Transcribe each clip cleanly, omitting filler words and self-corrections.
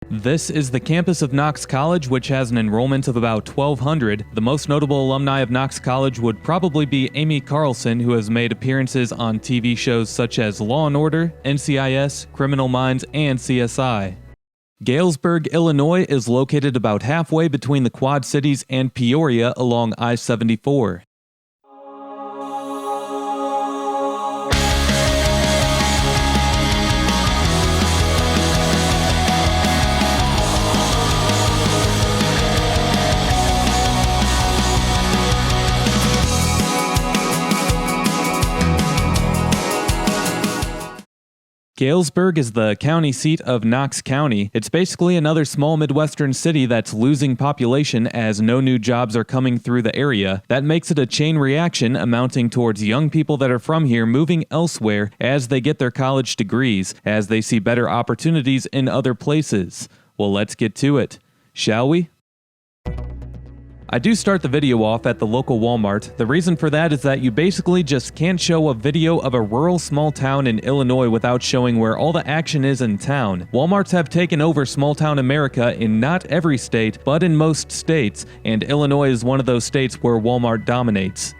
This is the campus of Knox College, which has an enrollment of about 1,200. The most notable alumni of Knox College would probably be Amy Carlson, who has made appearances on TV shows such as Law & Order, NCIS, Criminal Minds, and CSI. Galesburg, Illinois is located about halfway between the Quad Cities and Peoria along I-74. Galesburg is the county seat of Knox County. It's basically another small Midwestern city that's losing population as no new jobs are coming through the area. That makes it a chain reaction amounting towards young people that are from here moving elsewhere as they get their college degrees, as they see better opportunities in other places. Well, let's get to it, shall we? I do start the video off at the local Walmart. The reason for that is that you basically just can't show a video of a rural small town in Illinois without showing where all the action is in town. Walmarts have taken over small town America in not every state, but in most states, and Illinois is one of those states where Walmart dominates.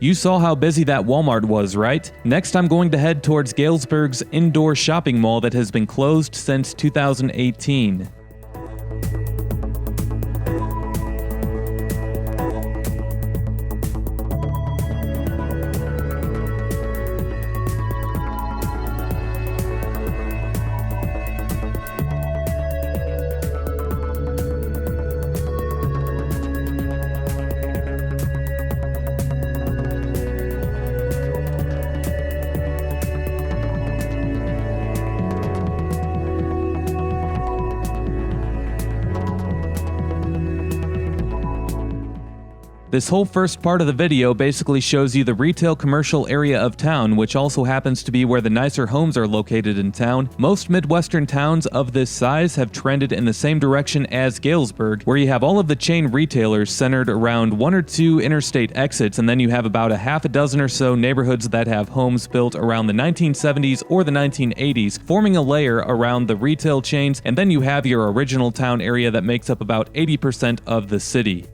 You saw how busy that Walmart was, right? Next, I'm going to head towards Galesburg's indoor shopping mall that has been closed since 2018. This whole first part of the video basically shows you the retail commercial area of town, which also happens to be where the nicer homes are located in town. Most Midwestern towns of this size have trended in the same direction as Galesburg, where you have all of the chain retailers centered around one or two interstate exits, and then you have about a half a dozen or so neighborhoods that have homes built around the 1970s or the 1980s, forming a layer around the retail chains, and then you have your original town area that makes up about 80% of the city.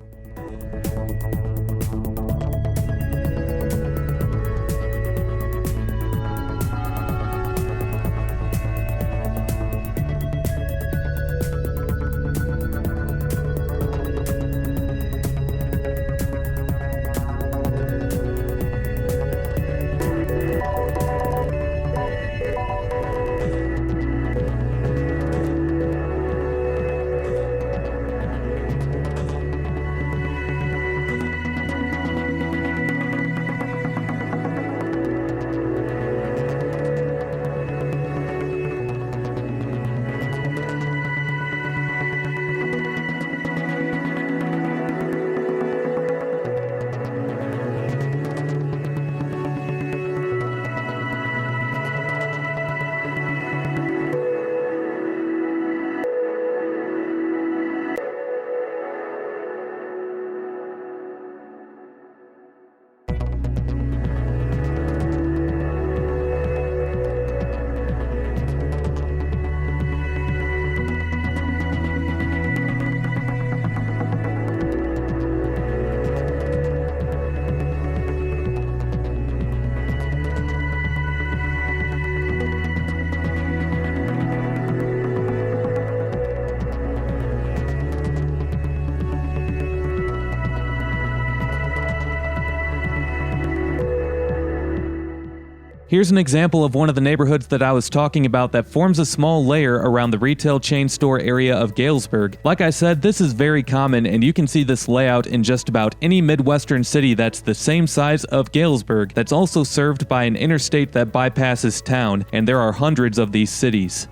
Here's an example of one of the neighborhoods that I was talking about that forms a small layer around the retail chain store area of Galesburg. Like I said, this is very common, and you can see this layout in just about any Midwestern city that's the same size of Galesburg that's also served by an interstate that bypasses town, and there are hundreds of these cities.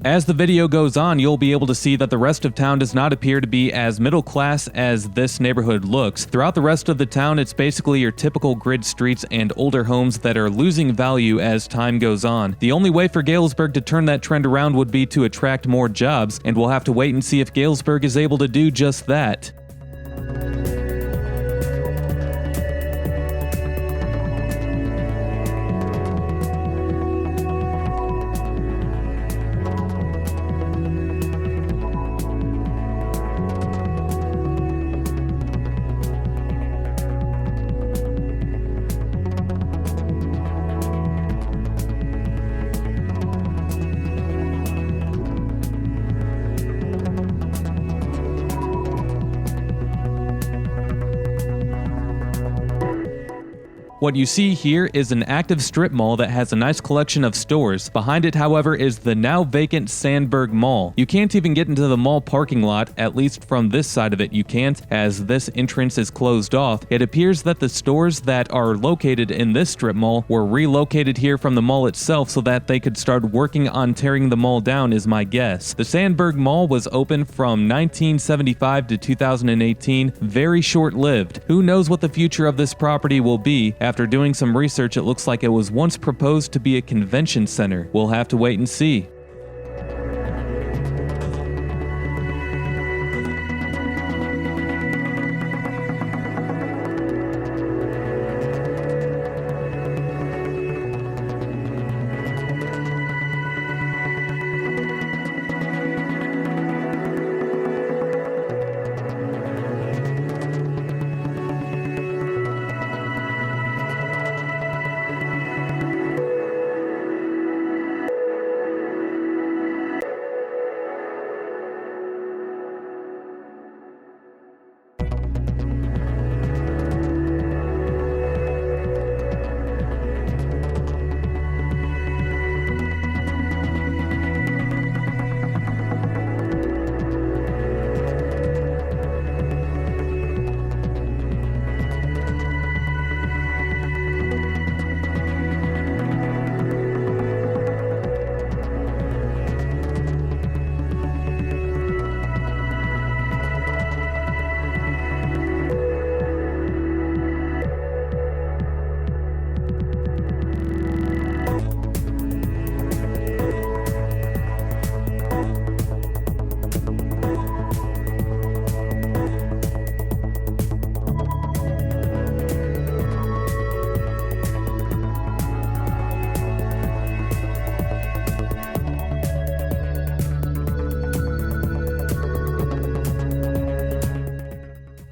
As the video goes on, you'll be able to see that the rest of town does not appear to be as middle class as this neighborhood looks. Throughout the rest of the town, it's basically your typical grid streets and older homes that are losing value as time goes on. The only way for Galesburg to turn that trend around would be to attract more jobs, and we'll have to wait and see if Galesburg is able to do just that. What you see here is an active strip mall that has a nice collection of stores. Behind it, however, is the now vacant Sandburg Mall. You can't even get into the mall parking lot, at least from this side of it you can't, as this entrance is closed off. It appears that the stores that are located in this strip mall were relocated here from the mall itself so that they could start working on tearing the mall down, is my guess. The Sandburg Mall was open from 1975 to 2018, very short-lived. Who knows what the future of this property will be? After doing some research, it looks like it was once proposed to be a convention center. We'll have to wait and see.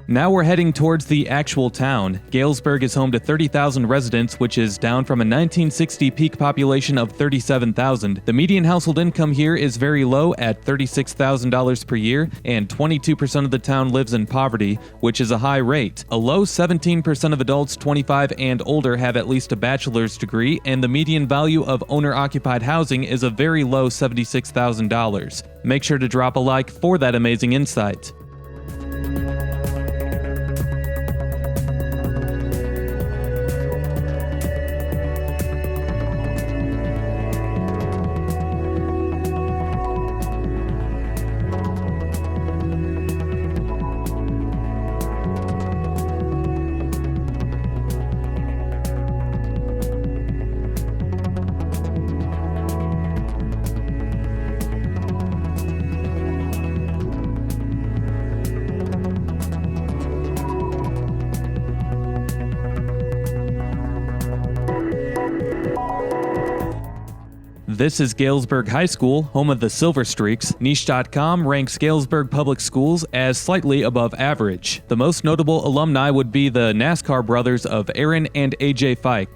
Now we're heading towards the actual town. Galesburg is home to 30,000 residents, which is down from a 1960 peak population of 37,000. The median household income here is very low at $36,000 per year, and 22% of the town lives in poverty, which is a high rate. A low 17% of adults 25 and older have at least a bachelor's degree, and the median value of owner-occupied housing is a very low $76,000. Make sure to drop a like for that amazing insight. This is Galesburg High School, home of the Silver Streaks. Niche.com ranks Galesburg Public Schools as slightly above average. The most notable alumni would be the NASCAR brothers of Aaron and AJ Fike.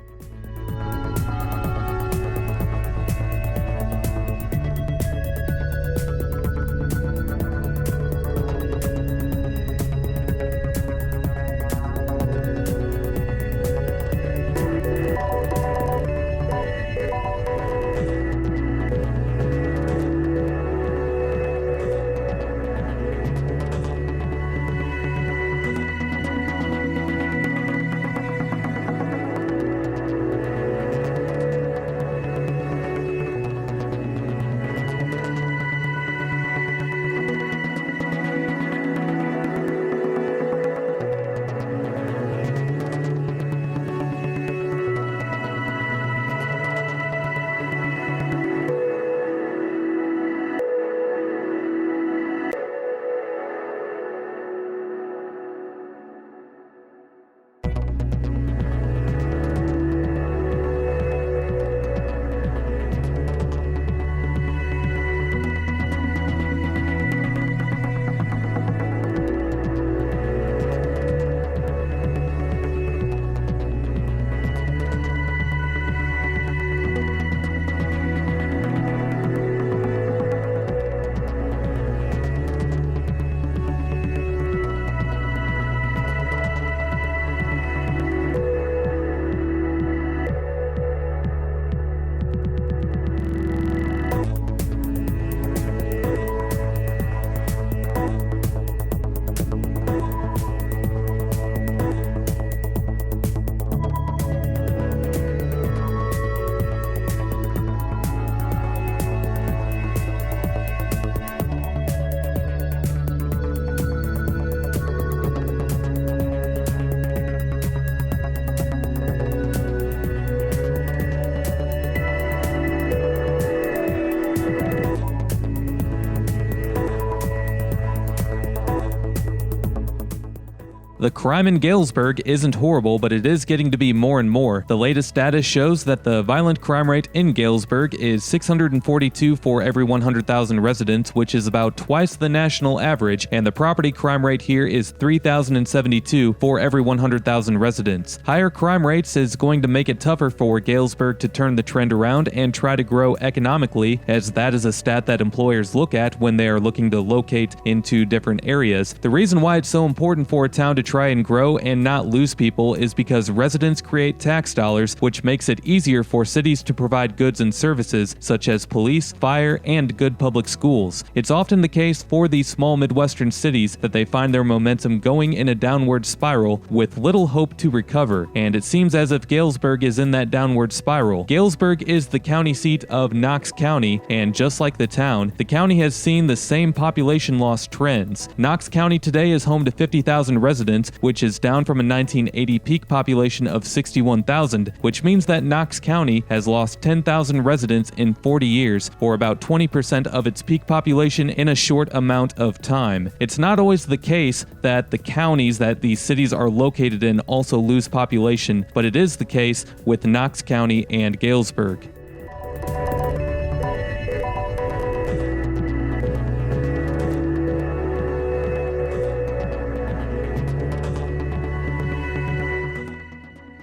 The crime in Galesburg isn't horrible, but it is getting to be more and more. The latest data shows that the violent crime rate in Galesburg is 642 for every 100,000 residents, which is about twice the national average, and the property crime rate here is 3,072 for every 100,000 residents. Higher crime rates is going to make it tougher for Galesburg to turn the trend around and try to grow economically, as that is a stat that employers look at when they are looking to locate into different areas. The reason why it's so important for a town to try and grow and not lose people is because residents create tax dollars, which makes it easier for cities to provide goods and services such as police, fire, and good public schools. It's often the case for these small Midwestern cities that they find their momentum going in a downward spiral with little hope to recover, and it seems as if Galesburg is in that downward spiral. Galesburg is the county seat of Knox County, and just like the town, the county has seen the same population loss trends. Knox County today is home to 50,000 residents, which is down from a 1980 peak population of 61,000, which means that Knox County has lost 10,000 residents in 40 years, or about 20% of its peak population in a short amount of time. It's not always the case that the counties that these cities are located in also lose population, but it is the case with Knox County and Galesburg.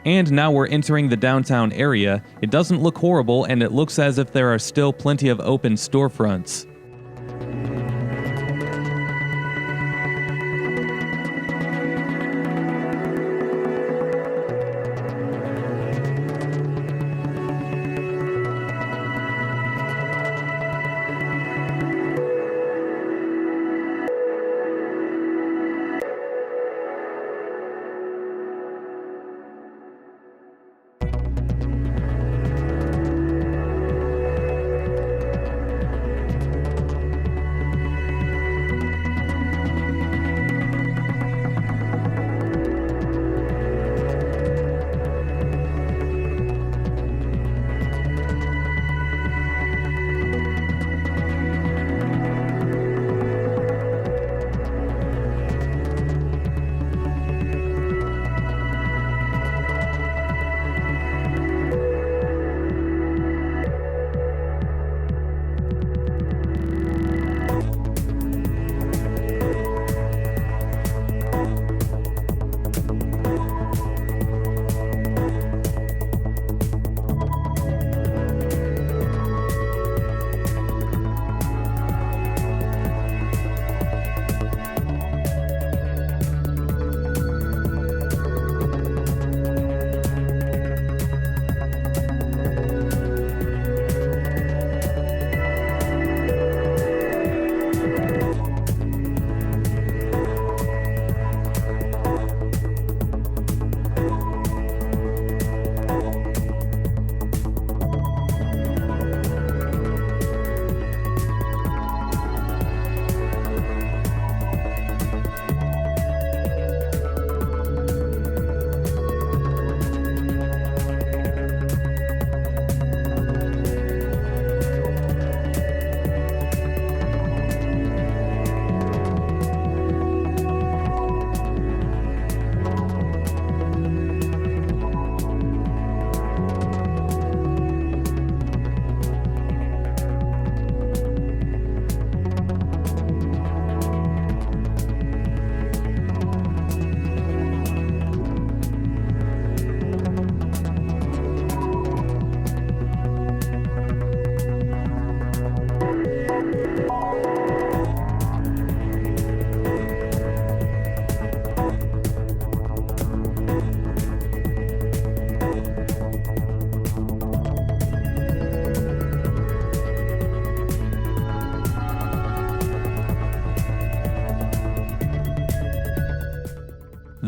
And now we're entering the downtown area. It doesn't look horrible, and it looks as if there are still plenty of open storefronts.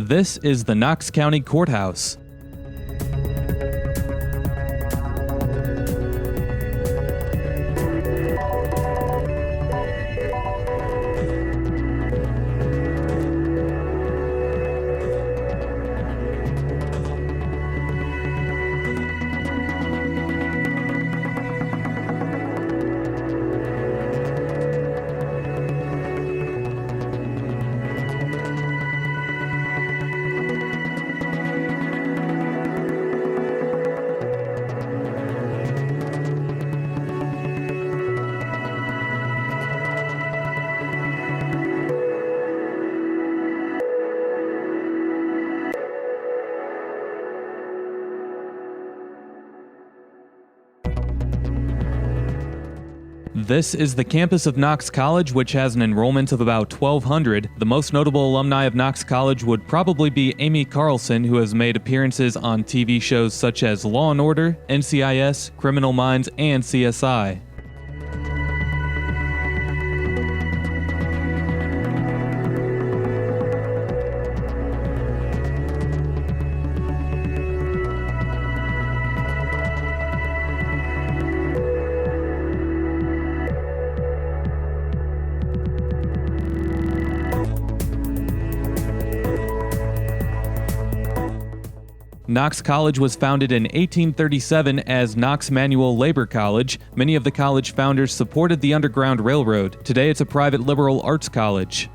This is the Knox County Courthouse. This is the campus of Knox College, which has an enrollment of about 1,200. The most notable alumni of Knox College would probably be Amy Carlson, who has made appearances on TV shows such as Law & Order, NCIS, Criminal Minds, and CSI. Knox College was founded in 1837 as Knox Manual Labor College. Many of the college founders supported the Underground Railroad. Today it's a private liberal arts college.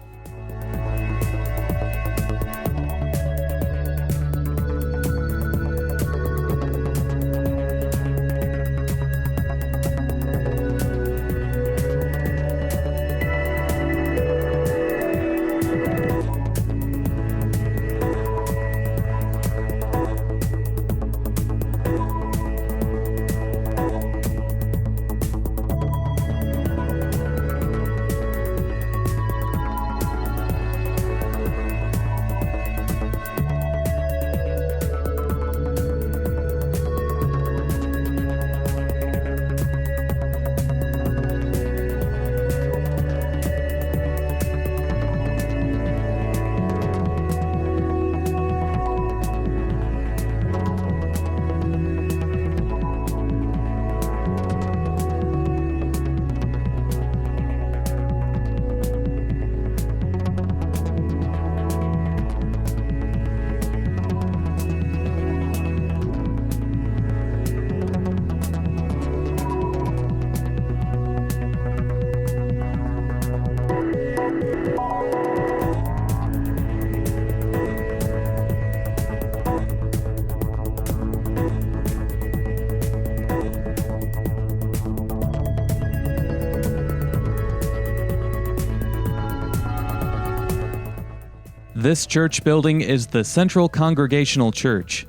This church building is the Central Congregational Church.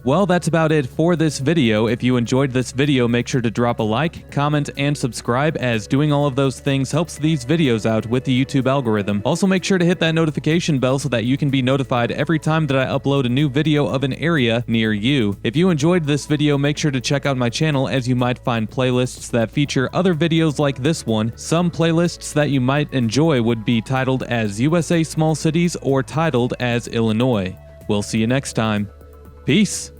Well, that's about it for this video. If you enjoyed this video, make sure to drop a like, comment, and subscribe, as doing all of those things helps these videos out with the YouTube algorithm. Also, make sure to hit that notification bell so that you can be notified every time that I upload a new video of an area near you. If you enjoyed this video, make sure to check out my channel, as you might find playlists that feature other videos like this one. Some playlists that you might enjoy would be titled as USA Small Cities or titled as Illinois. We'll see you next time. Peace!